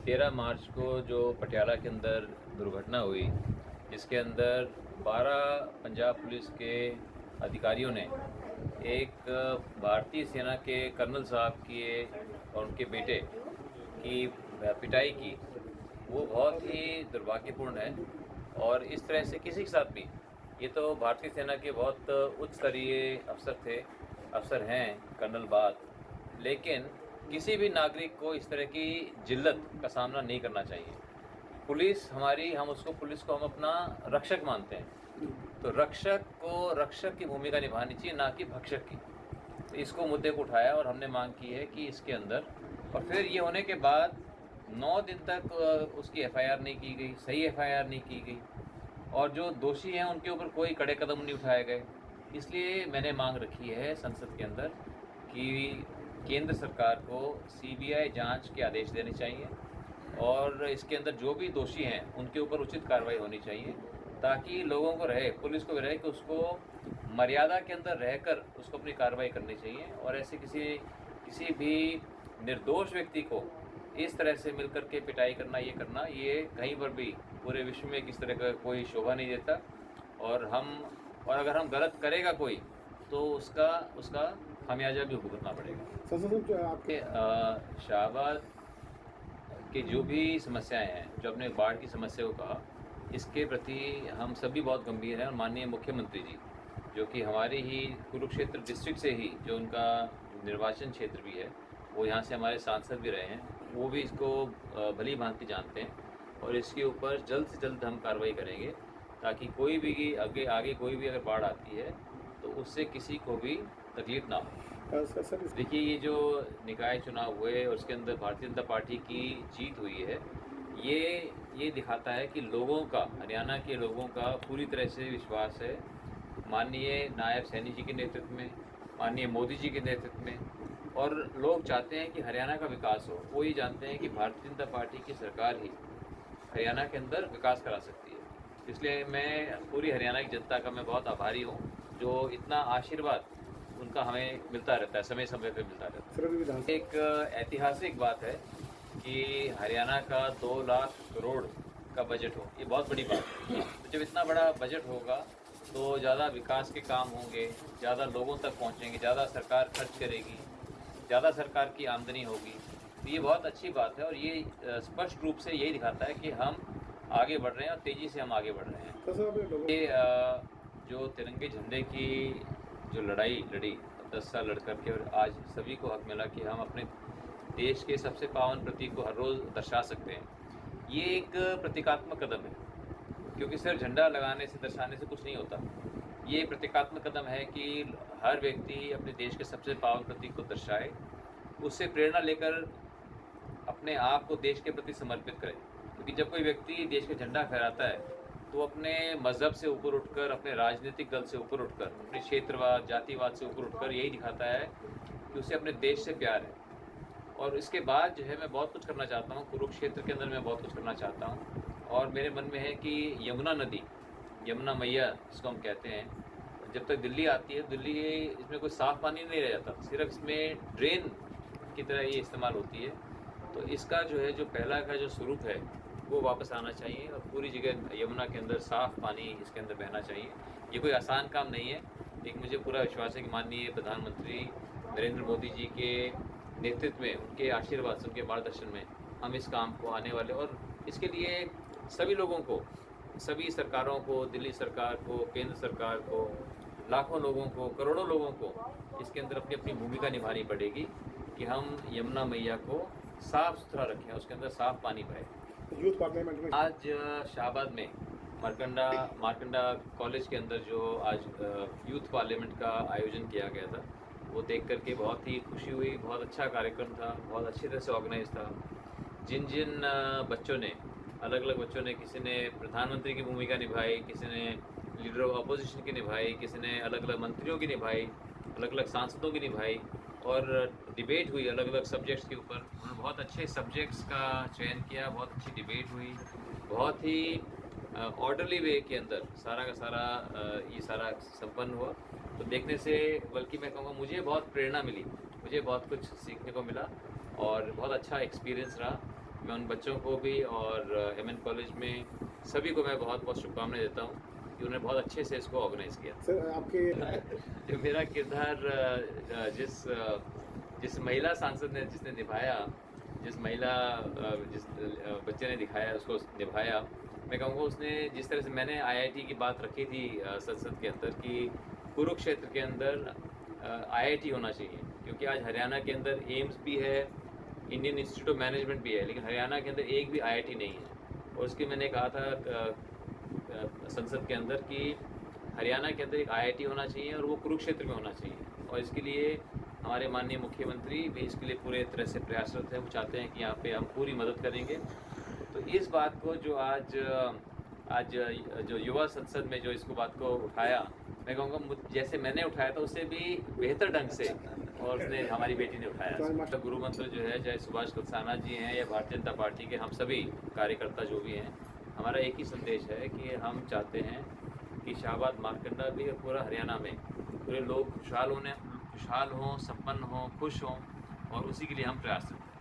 13 मार्च को जो पटियाला के अंदर दुर्घटना हुई, जिसके अंदर 12 पंजाब पुलिस के अधिकारियों ने एक भारतीय सेना के कर्नल साहब की और उनके बेटे की पिटाई की, वो बहुत ही दुर्भाग्यपूर्ण है। और इस तरह से किसी के साथ भी, ये तो भारतीय सेना के बहुत उच्च स्तरीय अफसर हैं कर्नल बात, लेकिन किसी भी नागरिक को इस तरह की जिल्लत का सामना नहीं करना चाहिए। पुलिस हमारी, पुलिस को हम अपना रक्षक मानते हैं, तो रक्षक की भूमिका निभानी चाहिए, ना कि भक्षक की। तो इसको मुद्दे को उठाया और हमने मांग की है कि इसके अंदर, और फिर ये होने के बाद 9 दिन तक उसकी एफआईआर नहीं की गई, सही एफआईआर नहीं की गई, और जो दोषी हैं उनके ऊपर कोई कड़े कदम नहीं उठाए गए। इसलिए मैंने मांग रखी है संसद के अंदर कि केंद्र सरकार को सीबीआई जांच के आदेश देने चाहिए और इसके अंदर जो भी दोषी हैं उनके ऊपर उचित कार्रवाई होनी चाहिए, ताकि लोगों को रहे, पुलिस को भी रहे कि उसको मर्यादा के अंदर रहकर उसको अपनी कार्रवाई करनी चाहिए। और ऐसे किसी भी निर्दोष व्यक्ति को इस तरह से मिलकर के पिटाई करना, ये कहीं पर भी पूरे विश्व में किस तरह का कोई शोभा नहीं देता। और अगर हम गलत करेगा कोई, तो उसका खामियाजा भी भुगतना पड़ेगा। आपके शाहबाद की जो भी समस्याएं हैं, जो अपने बाढ़ की समस्या को कहा, इसके प्रति हम सभी बहुत गंभीर हैं। और माननीय मुख्यमंत्री जी, जो कि हमारे ही कुरुक्षेत्र डिस्ट्रिक्ट से ही जो उनका निर्वाचन क्षेत्र भी है, वो यहाँ से हमारे सांसद भी रहे हैं, वो भी इसको भली भांति जानते हैं। और इसके ऊपर जल्द से जल्द हम कार्रवाई करेंगे, ताकि कोई भी आगे कोई भी अगर बाढ़ आती है तो उससे किसी को भी तकलीफ ना हो। देखिए, ये जो निकाय चुनाव हुए और उसके अंदर भारतीय जनता पार्टी की जीत हुई है, ये दिखाता है कि लोगों का, हरियाणा के लोगों का पूरी तरह से विश्वास है माननीय नायब सैनी जी के नेतृत्व में, माननीय मोदी जी के नेतृत्व में। और लोग चाहते हैं कि हरियाणा का विकास हो। वो ये जानते हैं कि भारतीय जनता पार्टी की सरकार ही हरियाणा के अंदर विकास करा सकती है। इसलिए मैं पूरी हरियाणा की जनता का मैं बहुत आभारी हूँ, जो इतना आशीर्वाद उनका हमें मिलता रहता है, समय समय पर मिलता रहता है। एक ऐतिहासिक बात है कि हरियाणा का 2 लाख करोड़ का बजट हो, ये बहुत बड़ी बात है। तो जब इतना बड़ा बजट होगा तो ज़्यादा विकास के काम होंगे, ज़्यादा लोगों तक पहुँचेंगे, ज़्यादा सरकार खर्च करेगी, ज़्यादा सरकार की आमदनी होगी। तो ये बहुत अच्छी बात है और ये स्पष्ट रूप से यही दिखाता है कि हम आगे बढ़ रहे हैं और तेज़ी से हम आगे बढ़ रहे हैं। ये जो तिरंगे झंडे की जो लड़ाई लड़ी 10 साल लड़ कर के, और आज सभी को हक मिला कि हम अपने देश के सबसे पावन प्रतीक को हर रोज़ दर्शा सकते हैं, ये एक प्रतीकात्मक कदम है। क्योंकि सिर्फ झंडा लगाने से, दर्शाने से कुछ नहीं होता। ये प्रतीकात्मक कदम है कि हर व्यक्ति अपने देश के सबसे पावन प्रतीक को दर्शाए, उससे प्रेरणा लेकर अपने आप को देश के प्रति समर्पित करे। क्योंकि जब कोई व्यक्ति देश का झंडा फहराता है तो अपने मज़हब से ऊपर उठकर, अपने राजनीतिक दल से ऊपर उठकर, अपने क्षेत्रवाद, जातिवाद से ऊपर उठकर यही दिखाता है कि उसे अपने देश से प्यार है। और इसके बाद जो है, मैं बहुत कुछ करना चाहता हूँ, कुरुक्षेत्र के अंदर मैं बहुत कुछ करना चाहता हूँ। और मेरे मन में है कि यमुना नदी, यमुना मैया जिसको हम कहते हैं, जब तक दिल्ली आती है, दिल्ली इसमें कोई साफ़ पानी नहीं रह जाता, सिर्फ इसमें ड्रेन की तरह ये इस्तेमाल होती है। तो इसका जो है, जो पहला का जो स्वरूप है, वो वापस आना चाहिए और पूरी जगह यमुना के अंदर साफ़ पानी इसके अंदर बहना चाहिए। ये कोई आसान काम नहीं है, लेकिन मुझे पूरा विश्वास है कि माननीय प्रधानमंत्री नरेंद्र मोदी जी के नेतृत्व में, उनके आशीर्वाद से, उनके मार्गदर्शन में हम इस काम को आने वाले, और इसके लिए सभी लोगों को, सभी सरकारों को, दिल्ली सरकार को, केंद्र सरकार को, लाखों लोगों को, करोड़ों लोगों को इसके अंदर अपनी अपनी भूमिका निभानी पड़ेगी कि हम यमुना मैया को साफ़ सुथरा रखें, उसके अंदर साफ़ पानी बहे। यूथ पार्लियामेंट में आज शाहबाद में मारकंडा कॉलेज के अंदर जो आज यूथ पार्लियामेंट का आयोजन किया गया था, वो देख करके बहुत ही खुशी हुई। बहुत अच्छा कार्यक्रम था, बहुत अच्छी तरह से ऑर्गेनाइज था। जिन बच्चों ने, अलग अलग बच्चों ने, किसी ने प्रधानमंत्री की भूमिका निभाई, किसी ने लीडर ऑफ अपोजिशन की निभाई, किसी ने अलग अलग मंत्रियों की निभाई, अलग अलग सांसदों की निभाई, और डिबेट हुई अलग अलग सब्जेक्ट्स के ऊपर। उन्होंने बहुत अच्छे सब्जेक्ट्स का चयन किया, बहुत अच्छी डिबेट हुई, बहुत ही ऑर्डरली वे के अंदर सारा का सारा ये सारा संपन्न हुआ। तो देखने से, बल्कि मैं कहूँगा, मुझे बहुत प्रेरणा मिली, मुझे बहुत कुछ सीखने को मिला और बहुत अच्छा एक्सपीरियंस रहा। मैं उन बच्चों को भी और एमएन कॉलेज में सभी को मैं बहुत बहुत शुभकामनाएं देता हूँ कि उन्होंने बहुत अच्छे से इसको ऑर्गेनाइज़ किया। सर आपके जो मेरा किरदार जिस महिला सांसद ने जिसने निभाया, जिस बच्चे ने दिखाया उसको निभाया, मैं कहूँगा उसने जिस तरह से मैंने आईआईटी की बात रखी थी संसद के अंदर कि कुरुक्षेत्र के अंदर आईआईटी होना चाहिए, क्योंकि आज हरियाणा के अंदर एम्स भी है, इंडियन इंस्टीट्यूट ऑफ मैनेजमेंट भी है, लेकिन हरियाणा के अंदर एक भी आईआईटी नहीं है। और उसकी मैंने कहा था संसद के अंदर कि हरियाणा के अंदर एक आईआईटी होना चाहिए और वो कुरुक्षेत्र में होना चाहिए, और इसके लिए हमारे माननीय मुख्यमंत्री भी इसके लिए पूरे तरह से प्रयासरत हैं। वो चाहते हैं कि यहाँ पे हम पूरी मदद करेंगे। तो इस बात को जो आज जो युवा संसद में जो इसको बात को उठाया, मैं कहूँगा जैसे मैंने उठाया था उससे भी बेहतर ढंग से और उसने हमारी बेटी ने उठाया। तो गुरु मंत्र जो है, चाहे सुभाष कलसाना जी हैं या भारतीय जनता पार्टी के हम सभी कार्यकर्ता जो भी हैं, हमारा एक ही संदेश है कि हम चाहते हैं कि शाहबाद मारकंडा भी और पूरा हरियाणा में पूरे लोग खुशहाल हों, संपन्न हों, खुश हों, और उसी के लिए हम प्रयास करते हैं।